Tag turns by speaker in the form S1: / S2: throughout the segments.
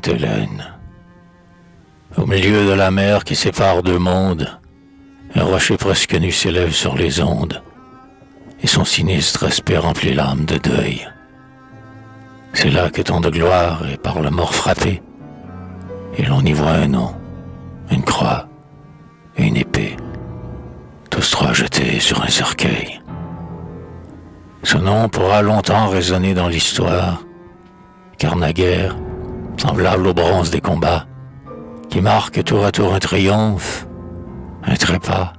S1: Sainte-Hélène. Au milieu de la mer qui sépare deux mondes, un rocher presque nu s'élève sur les ondes, et son sinistre aspect remplit l'âme de deuil. C'est là que tant de gloire est par la mort frappée, et l'on y voit un nom, une croix et une épée, tous trois jetés sur un cercueil. Ce nom pourra longtemps résonner dans l'histoire, car naguère, semblable au bronze des combats, qui marque tour à tour un triomphe, un trépas,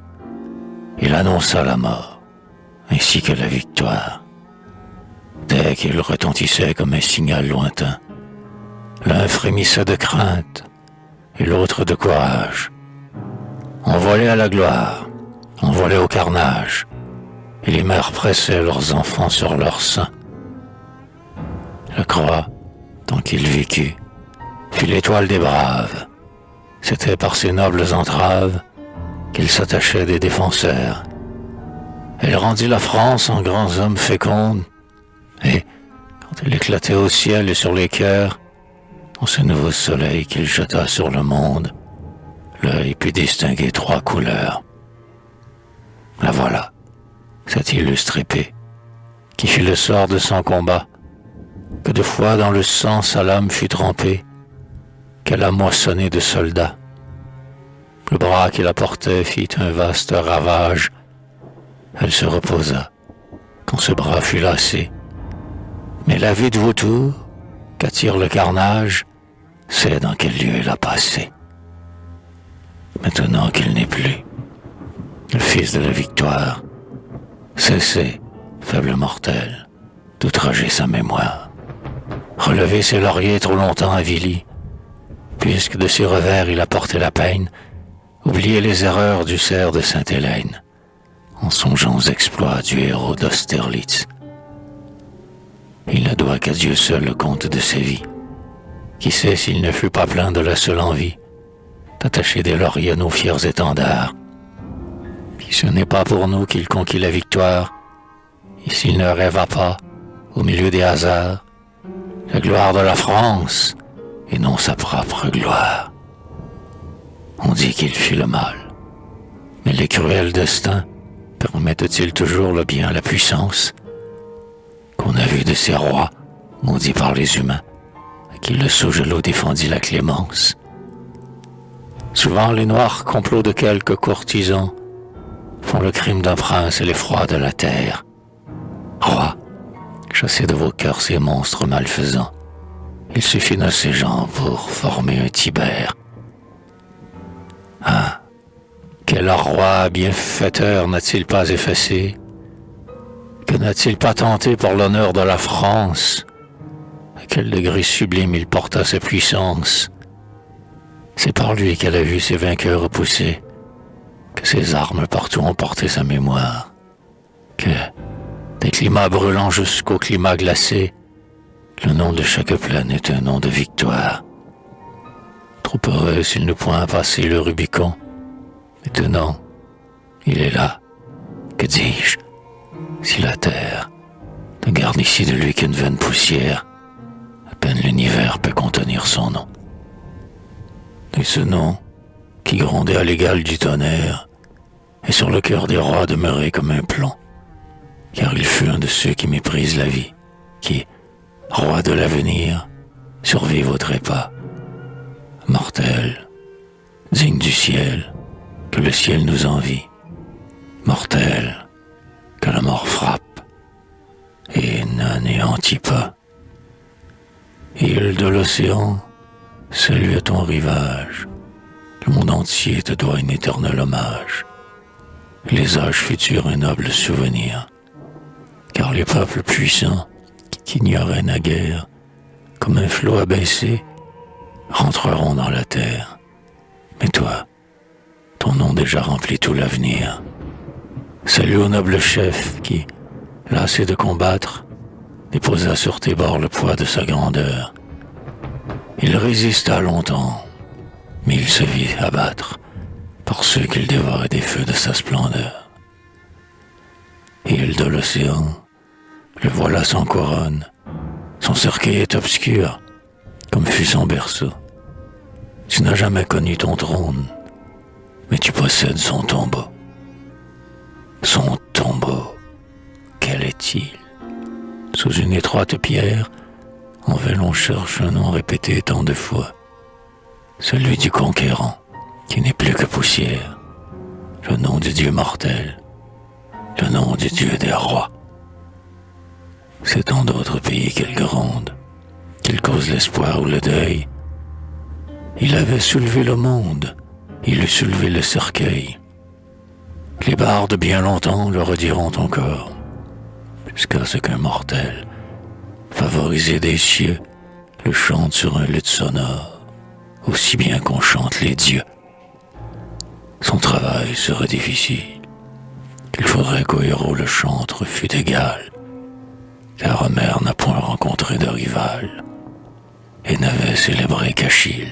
S1: il annonça la mort, ainsi que la victoire. Dès qu'il retentissait comme un signal lointain, l'un frémissait de crainte et l'autre de courage. On volait à la gloire, on volait au carnage, et les mères pressaient leurs enfants sur leur sein. La croix, tant qu'il vécut, fut l'étoile des braves. C'était par ses nobles entraves qu'il s'attachait des défenseurs. Elle rendit la France en grands hommes fécondes, et, quand elle éclatait au ciel et sur les cœurs, dans ce nouveau soleil qu'il jeta sur le monde, l'œil put distinguer trois couleurs. La voilà, cette illustre épée, qui fut le sort de son combat, que de fois dans le sang sa lame fut trempée, qu'elle a moissonné de soldats. Le bras qui la portait fit un vaste ravage. Elle se reposa, quand ce bras fut lassé. Mais la vie de vautour, qu'attire le carnage, sait dans quel lieu elle a passé. Maintenant qu'il n'est plus, le fils de la victoire, cessez, faible mortel, d'outrager sa mémoire. Relevez ses lauriers trop longtemps avilis, puisque de ses revers il a porté la peine, oubliez les erreurs du cerf de Sainte-Hélène, en songeant aux exploits du héros d'Austerlitz. Il ne doit qu'à Dieu seul le compte de ses vies. Qui sait s'il ne fut pas plein de la seule envie d'attacher des lauriers à nos fiers étendards. Puis ce n'est pas pour nous qu'il conquit la victoire, et s'il ne rêva pas, au milieu des hasards, la gloire de la France, et non sa propre gloire. On dit qu'il fit le mal, mais les cruels destins permettent-ils toujours le bien à la puissance? Qu'on a vu de ces rois, maudits par les humains, à qui le Saugelot défendit la clémence. Souvent les noirs complots de quelques courtisans font le crime d'un prince et l'effroi de la terre. Rois, chassez de vos cœurs ces monstres malfaisants. Il suffit de ces gens pour former un Tibère. Ah, quel roi bienfaiteur n'a-t-il pas effacé? Que n'a-t-il pas tenté pour l'honneur de la France? À quel degré sublime il porta sa puissance? C'est par lui qu'elle a vu ses vainqueurs repousser, que ses armes partout ont porté sa mémoire, que, des climats brûlants jusqu'au climat glacé, le nom de chaque plaine est un nom de victoire. Trop heureux s'il ne point passer le Rubicon. Maintenant, il est là. Que dis-je? Si la terre ne garde ici de lui qu'une vaine poussière, à peine l'univers peut contenir son nom. Et ce nom, qui grondait à l'égal du tonnerre, est sur le cœur des rois demeuré comme un plomb, car il fut un de ceux qui méprisent la vie, qui, roi de l'avenir, survivent au trépas. Mortel, digne du ciel, que le ciel nous envie. Mortel, que la mort frappe et n'anéantit pas. Île de l'océan, salue à ton rivage. Le monde entier te doit un éternel hommage. Les âges futurs un noble souvenir, car les peuples puissants qui t'ignoraient naguère, comme un flot abaissé, rentreront dans la terre. Mais toi, ton nom déjà remplit tout l'avenir. Salut au noble chef qui, lassé de combattre, déposa sur tes bords le poids de sa grandeur. Il résista longtemps, mais il se vit abattre par ceux qu'il dévorait des feux de sa splendeur. Île de l'océan, le voilà sans couronne, son cercueil est obscur, comme fut son berceau. Tu n'as jamais connu ton trône, mais tu possèdes son tombeau. Son tombeau, quel est-il? Sous une étroite pierre, en vain l'on cherche un nom répété tant de fois, celui du conquérant, qui n'est plus que poussière, le nom du Dieu mortel, le nom du Dieu des rois. C'est dans d'autres pays qu'il gronde, qu'il cause l'espoir ou le deuil. Il avait soulevé le monde, il eût soulevé le cercueil. Les bardes bien longtemps le rediront encore, jusqu'à ce qu'un mortel, favorisé des cieux, le chante sur un luth sonore, aussi bien qu'on chante les dieux. Son travail serait difficile. Il faudrait qu'au héros le chantre fût égal, car Homère n'a point rencontré de rival, et n'avait célébré qu'Achille.